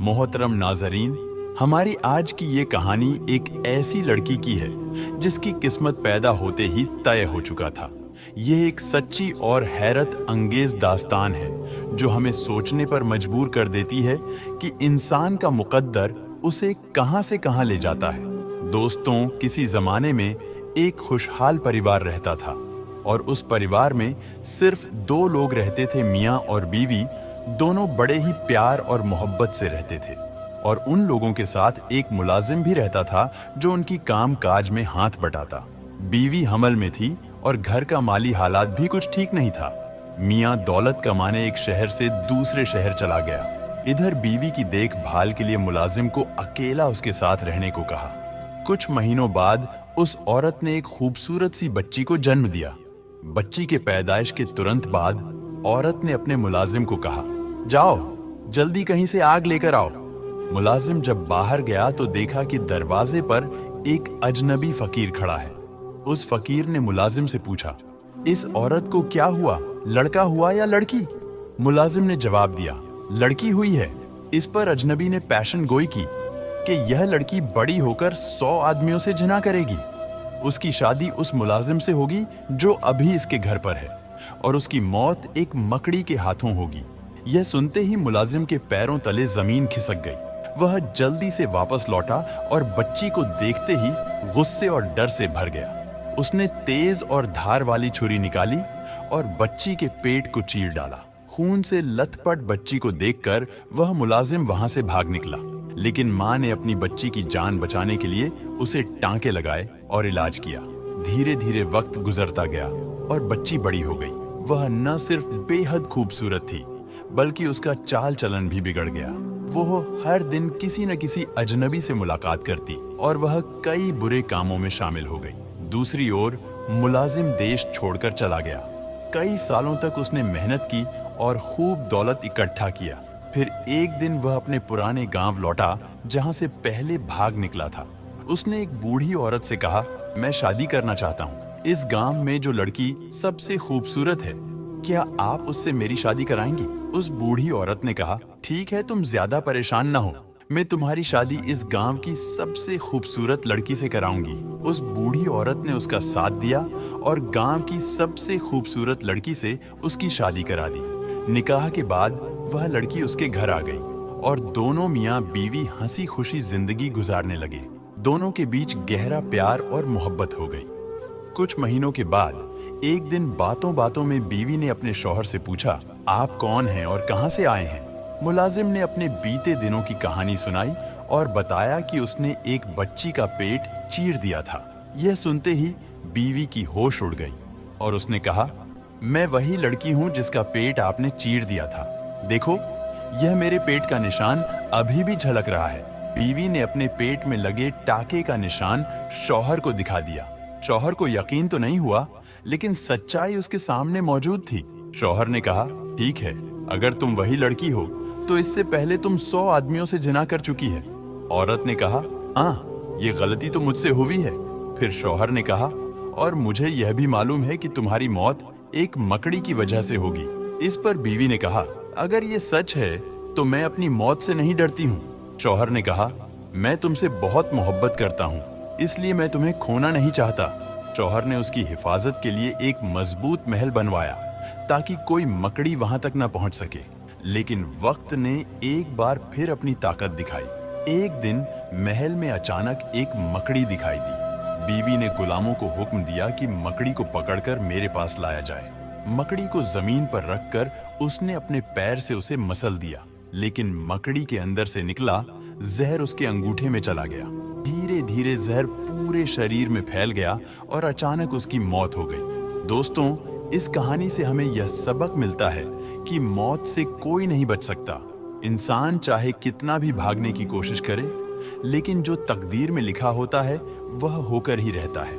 मोहतरम नाजरीन, हमारी आज की ये कहानी एक ऐसी लड़की की है जिसकी किस्मत पैदा होते ही तय हो चुका था। ये एक सच्ची और हैरत अंगेज दास्तान है जो हमें सोचने पर मजबूर कर देती है कि इंसान का मुकद्दर उसे कहां से कहां ले जाता है। दोस्तों, किसी जमाने में एक खुशहाल परिवार रहता था और उस परिवार में सिर्फ 2 लोग रहते थे, मियाँ और बीवी। दोनों बड़े ही प्यार और मोहब्बत से रहते थे और उन लोगों के साथ एक मुलाजिम भी रहता था जो उनकी काम काज में हाथ बटाता। बीवी हमल में थी और घर का माली हालात भी कुछ ठीक नहीं था। मियाँ दौलत कमाने एक शहर से दूसरे शहर चला गया। इधर बीवी की देखभाल के लिए मुलाजिम को अकेला उसके साथ रहने को कहा। कुछ महीनों बाद उस औरत ने एक खूबसूरत सी बच्ची को जन्म दिया। बच्ची के पैदाइश के तुरंत बाद औरत ने अपने मुलाजिम को कहा, जाओ जल्दी कहीं से आग लेकर आओ। मुलाजिम जब बाहर गया तो देखा कि दरवाजे पर एक अजनबी फकीर खड़ा है। उस फकीर ने मुलाजिम से पूछा, इस औरत को क्या हुआ, लड़का हुआ या लड़की? मुलाजिम ने जवाब दिया, लड़की हुई है। इस पर अजनबी ने पैशन गोई की कि यह लड़की बड़ी होकर 100 आदमियों से जिना करेगी। उसकी शादी उस मुलाजिम से होगी जो अभी इसके घर पर है और उसकी मौत एक मकड़ी के हाथों होगी। यह सुनते ही मुलाजिम के पैरों तले जमीन खिसक गई। वह जल्दी से वापस लौटा और बच्ची को देखते ही गुस्से और डर से भर गया। उसने तेज और धार वाली छुरी निकाली और बच्ची के पेट को चीर डाला। खून से लथपथ बच्ची को देखकर वह मुलाजिम वहां से भाग निकला, लेकिन मां ने अपनी बच्ची की जान बचाने के लिए उसे टांके लगाए और इलाज किया। धीरे धीरे वक्त गुजरता गया और बच्ची बड़ी हो गई। वह न सिर्फ बेहद खूबसूरत थी बल्कि उसका चाल चलन भी बिगड़ गया। वो हर दिन किसी न किसी अजनबी से मुलाकात करती और वह कई बुरे कामों में शामिल हो गई। दूसरी ओर मुलाजिम देश छोड़कर चला गया। कई सालों तक उसने मेहनत की और खूब दौलत इकट्ठा किया। फिर एक दिन वह अपने पुराने गांव लौटा जहां से पहले भाग निकला था। उसने एक बूढ़ी औरत से कहा, मैं शादी करना चाहता हूँ। इस गांव में जो लड़की सबसे खूबसूरत है, क्या आप उससे मेरी शादी कराएंगी? उस बूढ़ी औरत ने कहा, ठीक है, तुम ज्यादा परेशान ना हो, मैं तुम्हारी शादी इस गांव की सबसे खूबसूरत लड़की से कराऊंगी। उस बूढ़ी औरत ने उसका साथ दिया और गांव की सबसे खूबसूरत लड़की से उसकी शादी करा दी। निकाह के बाद वह लड़की उसके घर आ गई और दोनों मियाँ बीवी हंसी खुशी जिंदगी गुजारने लगे। दोनों के बीच गहरा प्यार और मोहब्बत हो गई। कुछ महीनों के बाद एक दिन बातों बातों में बीवी ने अपने शौहर से पूछा, आप कौन हैं और कहां से आए हैं? मुलाजिम ने अपने बीते दिनों की कहानी सुनाई और बताया कि उसने एक बच्ची का पेट चीर दिया था। यह सुनते ही बीवी की होश उड़ गई और उसने कहा, मैं वही लड़की हूं जिसका पेट आपने चीर दिया था। देखो, यह मेरे पेट का निशान अभी भी झलक रहा है। बीवी ने अपने पेट में लगे टाके का निशान शौहर को दिखा दिया। शौहर को यकीन तो नहीं हुआ, लेकिन सच्चाई उसके सामने मौजूद थी। शौहर ने कहा, ठीक है, अगर तुम वही लड़की हो तो इससे पहले तुम 100 आदमियों से जिना कर चुकी है। औरत ने कहा, हाँ, ये गलती तो मुझसे हुई है। फिर शौहर ने कहा, और मुझे यह भी मालूम है कि तुम्हारी मौत एक मकड़ी की वजह से होगी। इस पर बीवी ने कहा, अगर ये सच है तो मैं अपनी मौत से नहीं डरती हूँ। शौहर ने कहा, मैं तुमसे बहुत मोहब्बत करता हूँ, इसलिए मैं तुम्हें खोना नहीं चाहता। शौहर ने उसकी हिफाजत के लिए एक मजबूत महल बनवाया ताकि कोई मकड़ी वहां तक न पहुंच सके। लेकिन वक्त ने एक बार फिर अपनी ताकत दिखाई। एक दिन महल में अचानक एक मकड़ी दिखाई दी। बीवी ने गुलामों को हुक्म दिया कि मकड़ी को पकड़कर मेरे पास लाया जाए। मकड़ी को जमीन पर रखकर उसने अपने पैर से उसे मसल दिया, लेकिन मकड़ी के अंदर से निकला जहर उसके अंगूठे में चला गया। धीरे धीरे जहर पूरे शरीर में फैल गया और अचानक उसकी मौत हो गई। दोस्तों, इस कहानी से हमें यह सबक मिलता है कि मौत से कोई नहीं बच सकता। इंसान चाहे कितना भी भागने की कोशिश करे, लेकिन जो तकदीर में लिखा होता है वह होकर ही रहता है।